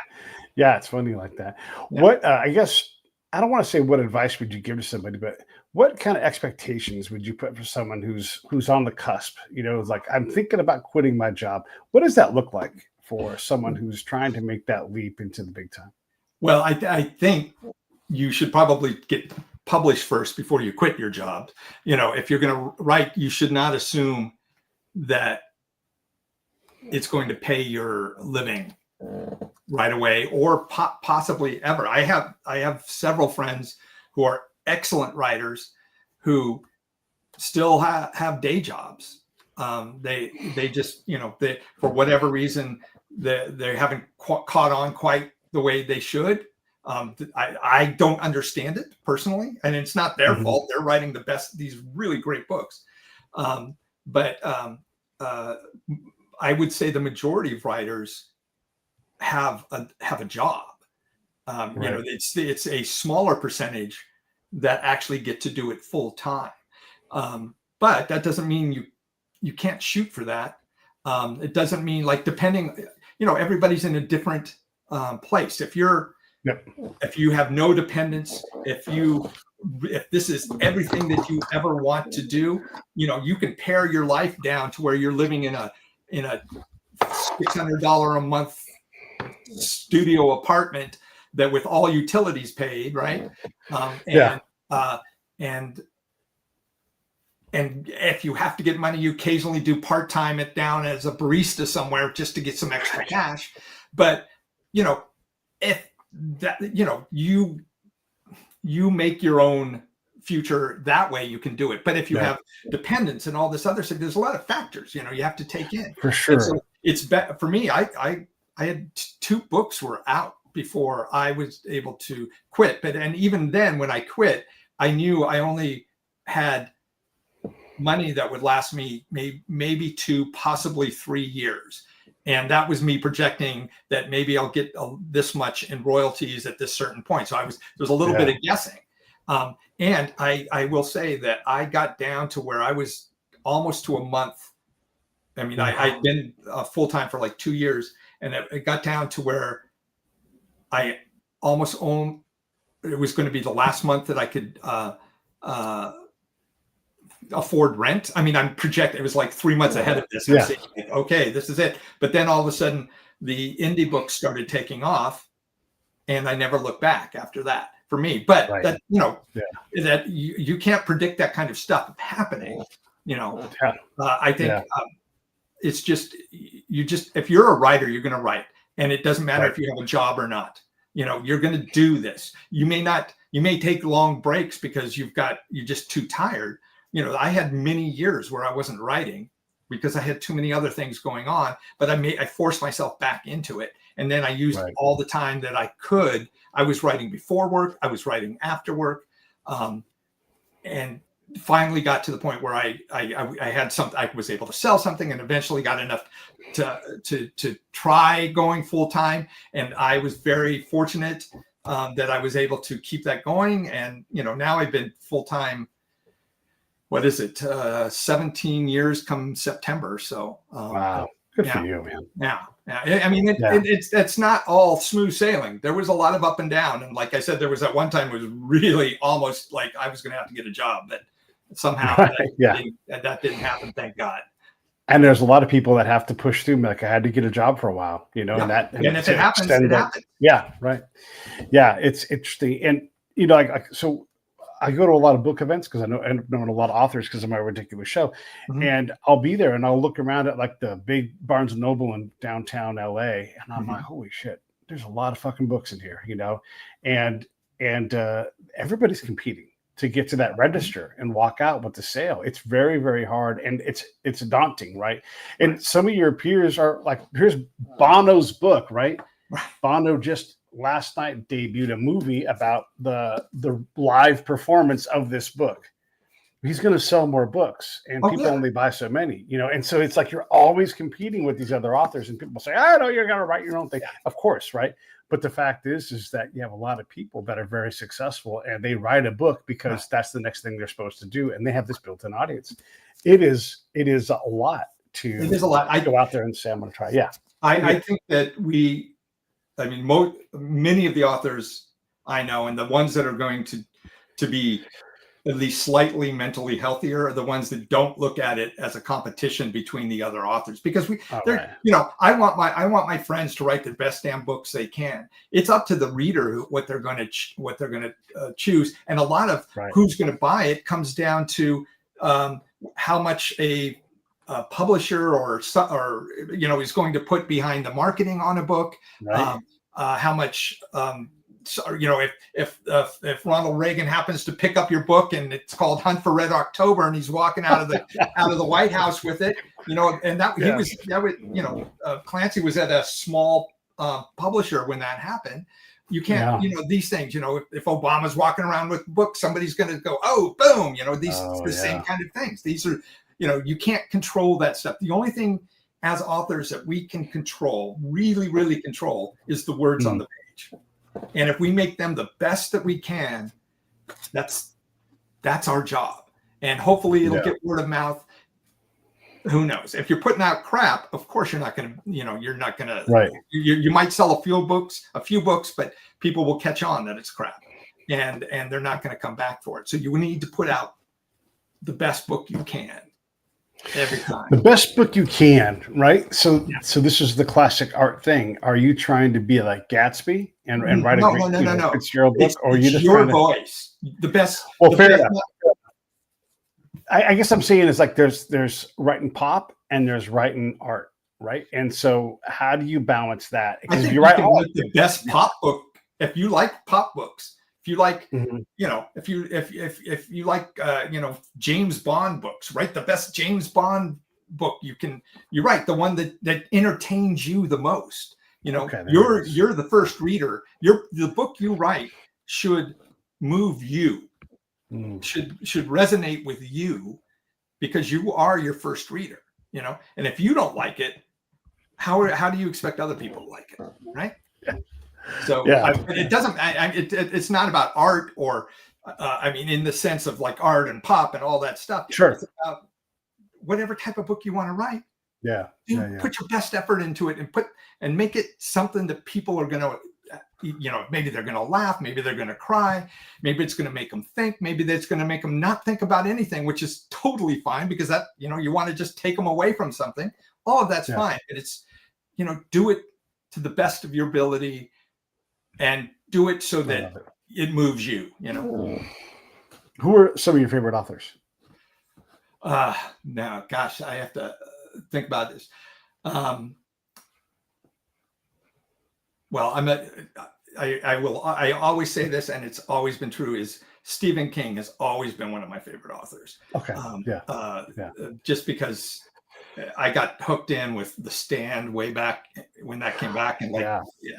It's funny like that. Yeah. What I guess I don't want to say what advice would you give to somebody, but what kind of expectations would you put for someone who's on the cusp? Like I'm thinking about quitting my job. What does that look like for someone who's trying to make that leap into the big time? Well, I think you should probably get published first before you quit your job. If you're going to write, you should not assume that it's going to pay your living right away or possibly ever. I have several friends who are excellent writers who still have day jobs. They just, for whatever reason, they haven't caught on quite the way they should. I don't understand it personally, and it's not their fault. They're writing these really great books. But I would say the majority of writers have a job. Right. It's a smaller percentage that actually get to do it full time. But that doesn't mean you can't shoot for that. It doesn't mean depending, everybody's in a different place. If you have no dependence, if this is everything that you ever want to do, you can pare your life down to where you're living in a $600 a month studio apartment that with all utilities paid, right? And if you have to get money, you occasionally do part-time it down as a barista somewhere just to get some extra cash. But if that, you make your own future that way, you can do it. But if you have dependents and all this other stuff, there's a lot of factors, you have to take in. For sure. And so it's better for me. I had 2 books were out before I was able to quit. And even then, when I quit, I knew I only had money that would last me maybe 2, possibly 3 years. And that was me projecting that maybe I'll get this much in royalties at this certain point. So there was a little bit of guessing. And I will say that I got down to where I was almost to a month. I mean, I'd been full-time for like 2 years, and it got down to where I almost owned, it was going to be the last month that I could afford rent. I mean, I'm projecting, it was like 3 months ahead of this. I'm saying, okay, this is it. But then all of a sudden the indie books started taking off, and I never looked back after that for me. But that, that you can't predict that kind of stuff happening, I think it's just, if you're a writer, you're going to write, and it doesn't matter if you have a job or not. You're going to do this. You may take long breaks because you're just too tired. I had many years where I wasn't writing because I had too many other things going on, but I forced myself back into it. And then I used all the time that I could. I was writing before work. I was writing after work. And finally got to the point where I had something, I was able to sell something, and eventually got enough to try going full time. And I was very fortunate that I was able to keep that going. And, now I've been full time, 17 years come September. So, wow. Good for you, man. Yeah. I mean, it's not all smooth sailing. There was a lot of up and down. And like I said, there was that one time it was really almost like I was going to have to get a job, but somehow that didn't happen. Thank God. And there's a lot of people that have to push through. Like, I had to get a job for a while, and if it happens, it happens. Yeah. Right. Yeah. It's interesting. And, so I go to a lot of book events because I end up knowing a lot of authors because of my ridiculous show. Mm-hmm. And I'll be there and I'll look around at like the big Barnes and Noble in downtown LA. And I'm like, holy shit, there's a lot of fucking books in here, and everybody's competing to get to that register and walk out with the sale. It's very, very hard. And it's daunting. Right. And some of your peers are like, here's Bono's book, right? Bono just last night debuted a movie about the live performance of this book. He's going to sell more books, and people only buy so many, and so it's like you're always competing with these other authors, and people say, I know you're going to write your own thing. Of course, right? But the fact is that you have a lot of people that are very successful, and they write a book because that's the next thing they're supposed to do, and they have this built-in audience. It is a lot to. It is a lot. I go out there and say, I'm going to try. Yeah, I think that many of the authors I know, and the ones that are going to be at least slightly mentally healthier, are the ones that don't look at it as a competition between the other authors. Because I want my friends to write the best damn books they can. It's up to the reader what they're going to choose, and a lot of who's going to buy it comes down to how much a publisher or is going to put behind the marketing on a book. How much if Ronald Reagan happens to pick up your book and it's called Hunt for Red October, and he's walking out of the White House with it, Clancy was at a small publisher when that happened. You can't, these things, if Obama's walking around with books, somebody's going to go, oh, boom, same kind of things. These are, you can't control that stuff. The only thing as authors that we can control, really, really control, is the words on the page. And if we make them the best that we can, that's our job. And hopefully it'll get word of mouth. Who knows? If you're putting out crap, of course you're not going to, you might sell a few books, but people will catch on that it's crap, and they're not going to come back for it. So you need to put out the best book you can. Every time. The best book you can, right? So this is the classic art thing. Are you trying to be like Gatsby and write a great Fitzgerald book, or are you just your voice? The best. Well, fair enough. I guess I'm saying is like there's writing pop and there's writing art, right? And so how do you balance that? Because if you write the best pop book, if you like pop books. If you like, if you like, James Bond books, write the best James Bond book you write the one that entertains you the most. You're the first reader. The book you write should move you, should resonate with you, because you are your first reader. And if you don't like it, how do you expect other people to like it, right? So Yeah. it doesn't. It's not about art or, I mean, in the sense of like art and pop and all that stuff. Sure. It's about whatever type of book you want to write. Yeah. Put your best effort into it and make it something that people are going to, maybe they're going to laugh, maybe they're going to cry, maybe it's going to make them think, maybe that's going to make them not think about anything, which is totally fine, because that, you want to just take them away from something. All of that's fine. But it's, do it to the best of your ability and do it so that it moves you, Who are some of your favorite authors? Now, gosh, I have to think about this. Well, I always say this, and it's always been true, is Stephen King has always been one of my favorite authors. Okay. Just because I got hooked in with The Stand way back when that came back, and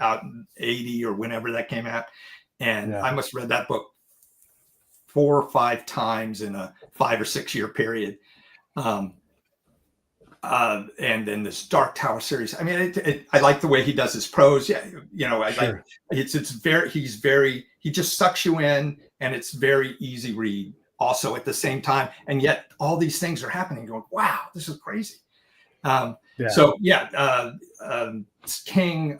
out in 80 or whenever that came out. And I must have read that book 4 or 5 times in a 5 or 6 year period. And then this Dark Tower series. I mean, I like the way he does his prose. Yeah, like he just sucks you in, and it's very easy read also at the same time. And yet all these things are happening. Going, wow, this is crazy. So King.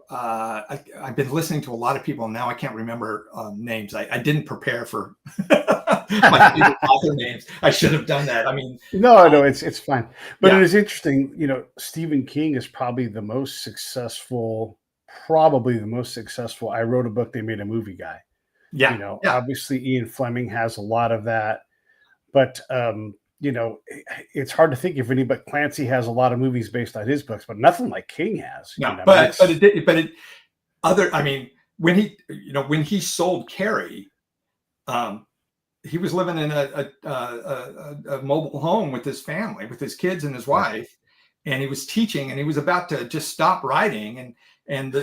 I've been listening to a lot of people, and now I can't remember names. I didn't prepare for my favorite author names. I should have done that. I mean, no, it's fine. But it is interesting. Stephen King is probably the most successful. I wrote a book, they made a movie guy. Obviously Ian Fleming has a lot of that, but it's hard to think if anybody. Clancy has a lot of movies based on his books, but nothing like King has. When he sold Carrie, he was living in a mobile home with his family, with his kids and his wife, and he was teaching, and he was about to just stop writing, and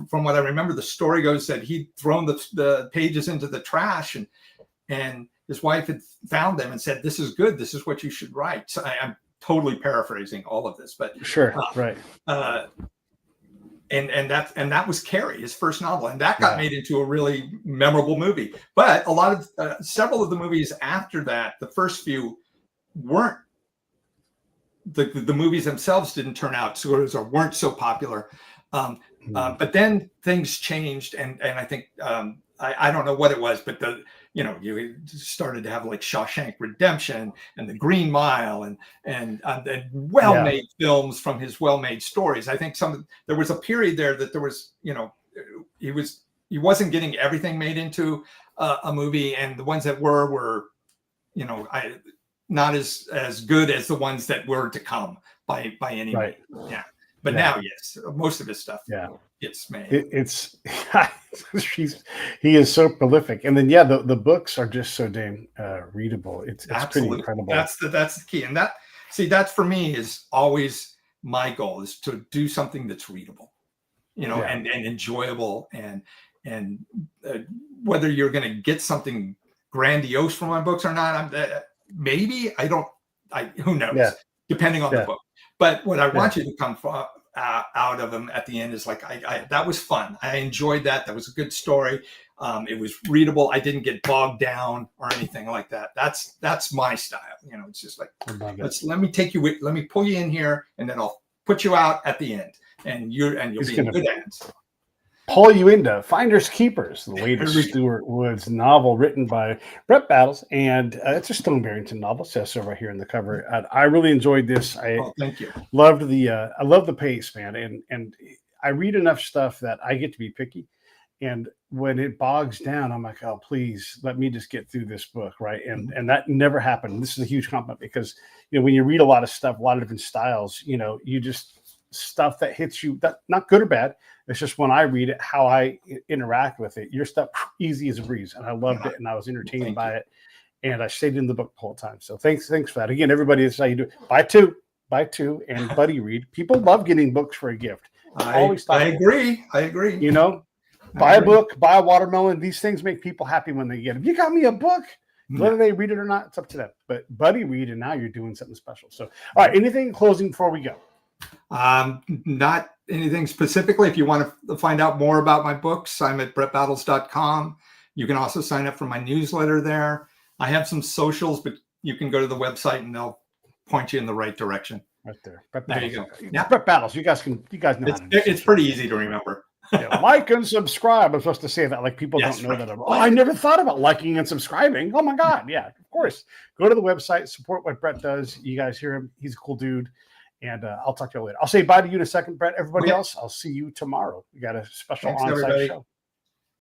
from what I remember, the story goes that he'd thrown the pages into the trash, and his wife had found them and said, "This is good. This is what you should write." So I'm totally paraphrasing all of this, but sure, right. And that was Carrie, his first novel, and that got made into a really memorable movie. But several of the movies after that, the first few weren't. The movies themselves didn't turn out or weren't so popular. But then things changed, and I think I don't know what it was, but you started to have like Shawshank Redemption and The Green Mile and well-made films from his well-made stories. I think there was a period there that there was, he wasn't getting everything made into a movie, and the ones that were not as good as the ones that were to come by any means. Yeah. But now, yes, most of his stuff gets made. He is so prolific, and then the books are just so damn readable. It's pretty incredible. That's the key, and that for me is always my goal, is to do something that's readable, and enjoyable, and whether you're going to get something grandiose from my books or not, maybe who knows, depending on the book. But what I want you to come out of them at the end is like, that was fun. I enjoyed that. That was a good story. It was readable. I didn't get bogged down or anything like that. That's my style. It's just like, let me pull you in here, and then I'll put you out at the end, and you'll be in good hands. Pull you into Finders Keepers, the latest Stuart Woods novel written by Brett Battles, and it's a Stone Barrington novel. It says so right here in the cover. I really enjoyed this. Thank you. Loved I love the pace, man, and I read enough stuff that I get to be picky, and when it bogs down, I'm like, oh, please let me just get through this book, right? And that never happened. This is a huge compliment, because when you read a lot of stuff, a lot of different styles, you just stuff that hits you, that not good or bad. It's just when I read it, how I interact with it. Your stuff, easy as a breeze, and I loved it, and I was entertained by it, and I stayed in the book the whole time. So thanks for that. Again, everybody, that's how you do it. Buy two, and buddy read. People love getting books for a gift. I agree. Buy a book, buy a watermelon. These things make people happy when they get them. You got me a book. Whether they read it or not, it's up to them. But Buddy read, and now you're doing something special. So, all right, anything in closing before we go? Not anything specifically. If you want to find out more about my books, I'm at brettbattles.com. You can also sign up for my newsletter there. I have some socials, but you can go to the website and they'll point you in the right direction. Right there. There you go. Yeah. Brett Battles. You guys know. It's pretty easy to remember. Yeah, like and subscribe. I'm supposed to say that. Like people don't know that. I never thought about liking and subscribing. Oh my God. Yeah, of course. Go to the website, support what Brett does. You guys hear him. He's a cool dude. And I'll talk to you later. I'll say bye to you in a second, Brett. Everybody else, I'll see you tomorrow. We got a special on-site show.